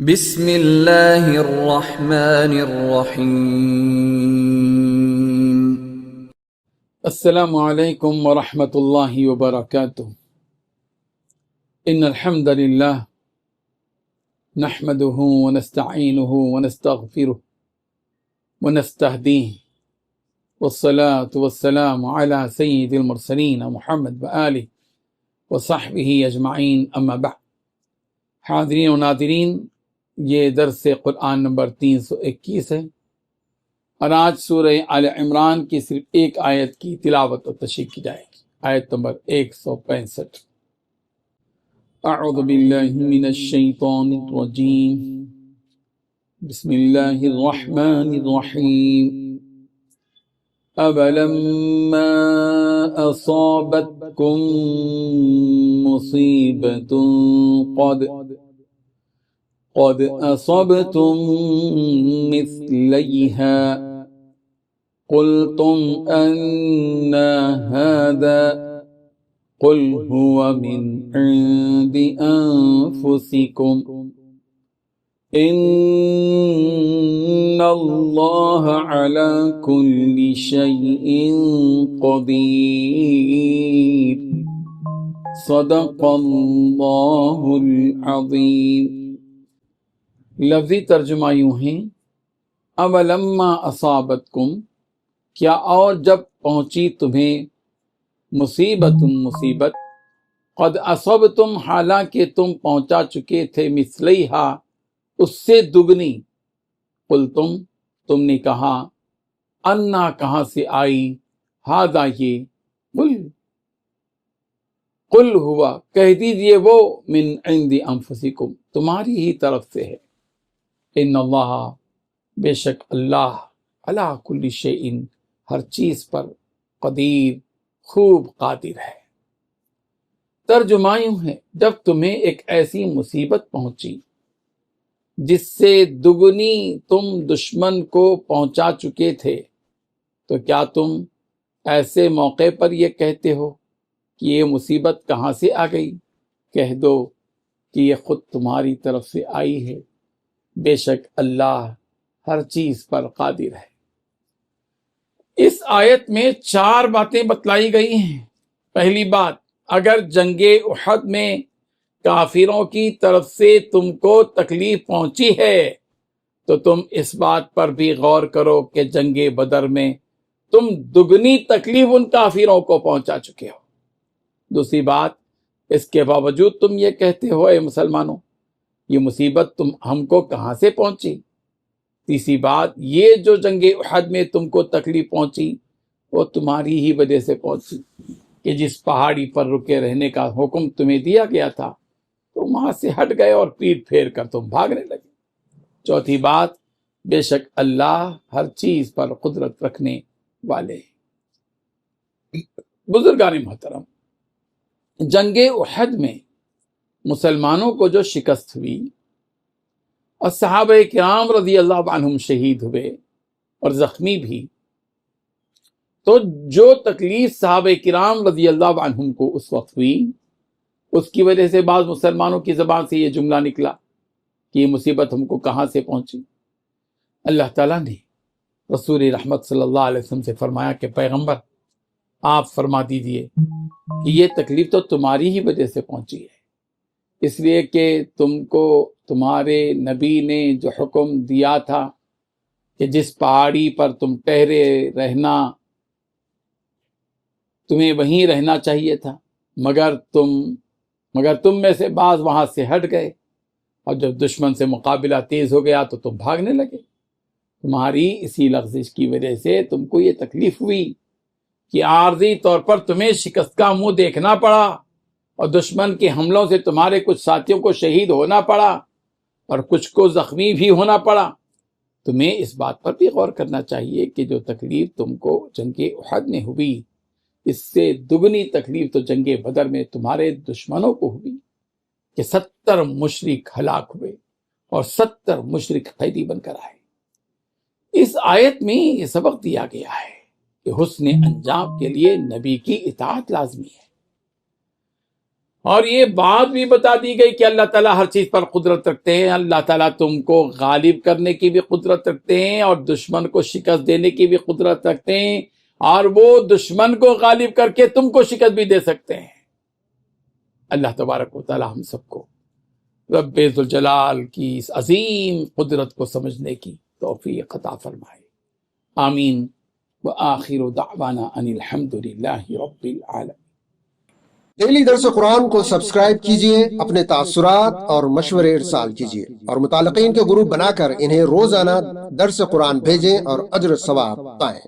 بسم اللہ الرحمن الرحیم۔ السلام علیکم ورحمۃ اللہ وبرکاتہ۔ ان الحمد للہ نحمده ونستعینه ونستغفره ونستهدیه والصلاة والسلام على سید المرسلین محمد وآلہ وصحبہ اجمعین، اما بعد۔ حاضرین و ناظرین، یہ درس قرآن نمبر 321 ہے، اور آج سورہ آل عمران کی صرف ایک آیت کی تلاوت و تشریح کی جائے گی، آیت نمبر 165۔ اعوذ باللہ من الشیطان الرجیم، بسم اللہ الرحمن الرحیم۔ اولما اصابتکم مصیبۃ قد اصبتم مثلیہا قلتم انا هذا قل هو من عند انفسکم ان اللہ علی کل شیء قدیر، صدق اللہ العظیم۔ لفظی ترجمہ یوں ہیں، اولما اصابتکم، کیا اور جب پہنچی تمہیں مصیبت، قد اصبتم، حالانکہ تم پہنچا چکے تھے، مثلیہا، اس سے دگنی، تم نے کہا، انا، کہاں سے آئی، ہذا، یہ، قل ہوا، کہہ دیجئے وہ، من عند انفسکم، تمہاری ہی طرف سے ہے، ان اللہ، بے شک اللہ، علی کل شیء، ہر چیز پر، قدیر، خوب قادر ہے۔ ترجمہ یوں ہے، جب تمہیں ایک ایسی مصیبت پہنچی جس سے دگنی تم دشمن کو پہنچا چکے تھے، تو کیا تم ایسے موقع پر یہ کہتے ہو کہ یہ مصیبت کہاں سے آ گئی؟ کہہ دو کہ یہ خود تمہاری طرف سے آئی ہے، بے شک اللہ ہر چیز پر قادر ہے۔ اس آیت میں 4 باتیں بتلائی گئی ہیں۔ پہلی بات، اگر جنگ احد میں کافروں کی طرف سے تم کو تکلیف پہنچی ہے تو تم اس بات پر بھی غور کرو کہ جنگ بدر میں تم دگنی تکلیف ان کافروں کو پہنچا چکے ہو۔ دوسری بات، اس کے باوجود تم یہ کہتے ہو، اے مسلمانوں، یہ مصیبت ہم کو کہاں سے پہنچی؟ تیسری بات، یہ جو جنگ احد میں تم کو تکلیف پہنچی وہ تمہاری ہی وجہ سے پہنچی، کہ جس پہاڑی پر رکے رہنے کا حکم تمہیں دیا گیا تھا تم وہاں سے ہٹ گئے اور پیٹ پھیر کر تم بھاگنے لگے۔ چوتھی بات، بے شک اللہ ہر چیز پر قدرت رکھنے والے۔ بزرگان محترم، جنگ احد میں مسلمانوں کو جو شکست ہوئی اور صحابہ کرام رضی اللہ عنہم شہید ہوئے اور زخمی بھی، تو جو تکلیف صحابہ کرام رضی اللہ عنہم کو اس وقت ہوئی، اس کی وجہ سے بعض مسلمانوں کی زبان سے یہ جملہ نکلا کہ یہ مصیبت ہم کو کہاں سے پہنچی۔ اللہ تعالیٰ نے رسول رحمت صلی اللہ علیہ وسلم سے فرمایا کہ پیغمبر، آپ فرما دیجئے کہ یہ تکلیف تو تمہاری ہی وجہ سے پہنچی ہے، اس لیے کہ تم کو تمہارے نبی نے جو حکم دیا تھا کہ جس پہاڑی پر تم ٹہرے رہنا، تمہیں وہیں رہنا چاہیے تھا، مگر تم میں سے بعض وہاں سے ہٹ گئے، اور جب دشمن سے مقابلہ تیز ہو گیا تو تم بھاگنے لگے۔ تمہاری اسی لغزش کی وجہ سے تم کو یہ تکلیف ہوئی کہ عارضی طور پر تمہیں شکست کا منہ دیکھنا پڑا، اور دشمن کے حملوں سے تمہارے کچھ ساتھیوں کو شہید ہونا پڑا اور کچھ کو زخمی بھی ہونا پڑا۔ تمہیں اس بات پر بھی غور کرنا چاہیے کہ جو تکلیف تم کو جنگ احد میں ہوئی، اس سے دگنی تکلیف تو جنگ بدر میں تمہارے دشمنوں کو ہوئی کہ 70 مشرک ہلاک ہوئے اور 70 مشرک قیدی بن کر آئے۔ اس آیت میں یہ سبق دیا گیا ہے کہ حسن انجام کے لیے نبی کی اطاعت لازمی ہے، اور یہ بات بھی بتا دی گئی کہ اللہ تعالیٰ ہر چیز پر قدرت رکھتے ہیں، اللہ تعالیٰ تم کو غالب کرنے کی بھی قدرت رکھتے ہیں اور دشمن کو شکست دینے کی بھی قدرت رکھتے ہیں، اور وہ دشمن کو غالب کر کے تم کو شکست بھی دے سکتے ہیں۔ اللہ تبارک و تعالیٰ ہم سب کو رب ذوالجلال کی اس عظیم قدرت کو سمجھنے کی توفیق عطا فرمائے، آمین۔ وآخر دعوانا ان الحمد للہ رب العالمین۔ ڈیلی درس قرآن کو سبسکرائب کیجئے، اپنے تاثرات اور مشورے ارسال کیجئے، اور متعلقین کے گروپ بنا کر انہیں روزانہ درس قرآن بھیجیں اور اجر ثواب پائیں۔